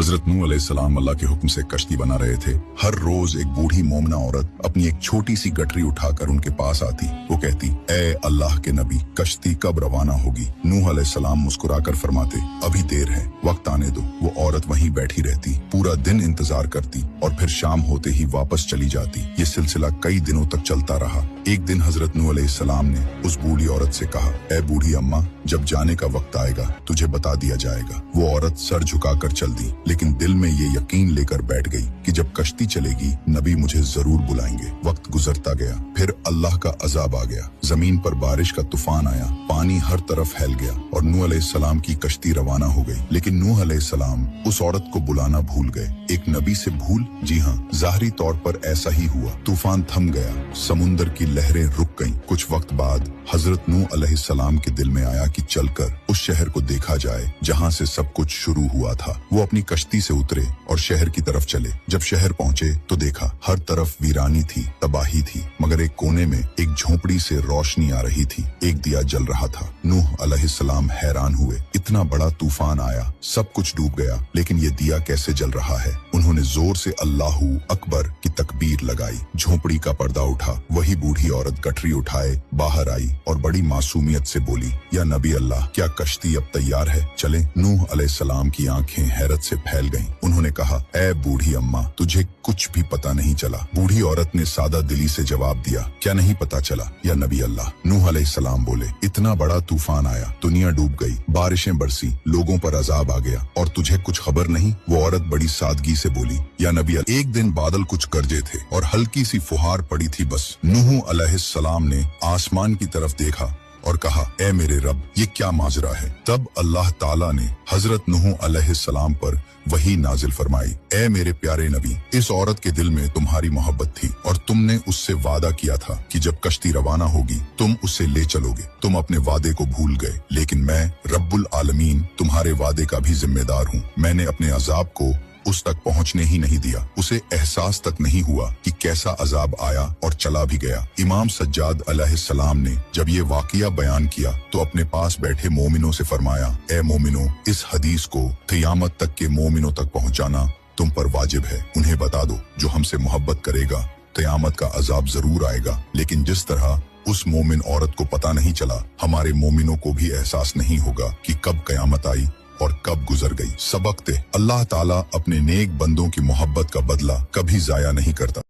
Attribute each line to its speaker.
Speaker 1: हजरत नूह अलैहिस्सलाम अल्लाह के हुक्म से कश्ती बना रहे थे। हर रोज एक बूढ़ी मोमना औरत अपनी एक छोटी सी गठरी उठाकर उनके पास आती। वो कहती, ए अल्लाह के नबी, कश्ती कब रवाना होगी? नूह अलैहिस्सलाम मुस्कुराकर फरमाते, अभी देर है, वक्त आने दो। वो औरत वहीं बैठी रहती, पूरा दिन इंतजार करती और फिर शाम होते ही वापस चली जाती। ये सिलसिला कई दिनों तक चलता रहा। एक दिन हजरत नूह अलैहिस्सलाम ने उस बूढ़ी औरत से कहा, ए बूढ़ी अम्मा, जब जाने का वक्त आएगा तुझे बता दिया जाएगा। वो औरत सर झुकाकर चल दी, लेकिन दिल में ये यकीन लेकर बैठ गई कि जब कश्ती चलेगी नबी मुझे जरूर बुलाएंगे। वक्त गुजरता गया, फिर अल्लाह का अजाब आ गया। जमीन पर बारिश का तूफान आया, पानी हर तरफ फैल गया और नूह अलैहिस्सलाम की कश्ती रवाना हो गई। लेकिन नूह अलैहिस्सलाम उस औरत को बुलाना भूल गए। एक नबी से भूल? जी हाँ, ज़ाहरी तौर पर ऐसा ही हुआ। तूफान थम गया, समुंदर की लहरें रुक गईं। कुछ वक्त बाद हजरत नूह अलैहिस्सलाम के दिल में आया कि चलकर उस शहर को देखा जाए जहाँ से सब कुछ शुरू हुआ था। वो अपनी कश्ती से उतरे और शहर की तरफ चले। जब शहर पहुँचे तो देखा हर तरफ वीरानी थी, तबाही थी, मगर एक कोने में एक झोपड़ी से रोशनी आ रही थी। एक दिया जल रहा था। नूह अलैहिस्सलाम हैरान हुए, इतना बड़ा तूफान आया, सब कुछ डूब गया, लेकिन ये दिया कैसे जल रहा है? उन्होंने जोर से अल्लाहू अकबर की तकबीर लगाई। झोपड़ी का पर्दा उठा। वही बूढ़ी औरत गठरी उठाए बाहर आई और बड़ी मासूमियत से बोली, या नबी अल्लाह, क्या कश्ती अब तैयार है? चले। नूह अलैहिस्सलाम की आंखें हैरत से फैल गईं। उन्होंने कहा, ए बूढ़ी अम्मा, तुझे कुछ भी पता नहीं चला? बूढ़ी औरत ने सादा दिली से जवाब दिया, क्या नहीं पता चला या नबी अल्लाह? नूह अलैहिस्सलाम बोले, इतना बड़ा तूफान आया, दुनिया डूब गई, बारिशें बरसी, लोगों पर अजाब आ गया और तुझे कुछ खबर नहीं? वो औरत बड़ी सादगी से बोली, या नबी अल्लाह, एक दिन बादल कुछ गरजे थे और हल्की सी फुहार पड़ी थी बस। नूह अलैहिस्सलाम ने आसमान की तरफ देखा और कहा, ए मेरे रब, ये क्या माजरा है? तब अल्लाह ताला ने हजरत नूह अलैहिस्सलाम पर वही नाजिल फरमाई, ए मेरे प्यारे नबी, इस औरत के दिल में तुम्हारी मोहब्बत थी और तुमने उससे वादा किया था कि जब कश्ती रवाना होगी तुम उसे ले चलोगे। तुम अपने वादे को भूल गए, लेकिन मैं रब्बुल आलमीन तुम्हारे वादे का भी जिम्मेदार हूँ। मैंने अपने अजाब को उस तक पहुंचने ही नहीं दिया। उसे एहसास तक नहीं हुआ कि कैसा अजाब आया और चला भी गया। इमाम सज्जाद अलैहिस्सलाम ने जब ये वाकया बयान किया तो अपने पास बैठे मोमिनों से फरमाया, ए मोमिनों, इस हदीस को क़यामत तक के मोमिनों तक पहुंचाना तुम पर वाजिब है। उन्हें बता दो, जो हमसे मोहब्बत करेगा क़यामत का अजाब जरूर आएगा, लेकिन जिस तरह उस मोमिन औरत को पता नहीं चला, हमारे मोमिनों को भी एहसास नहीं होगा कि कब क़यामत आई और कब गुजर गई। सबक थे, अल्लाह ताला अपने नेक बंदों की मोहब्बत का बदला कभी जाया नहीं करता।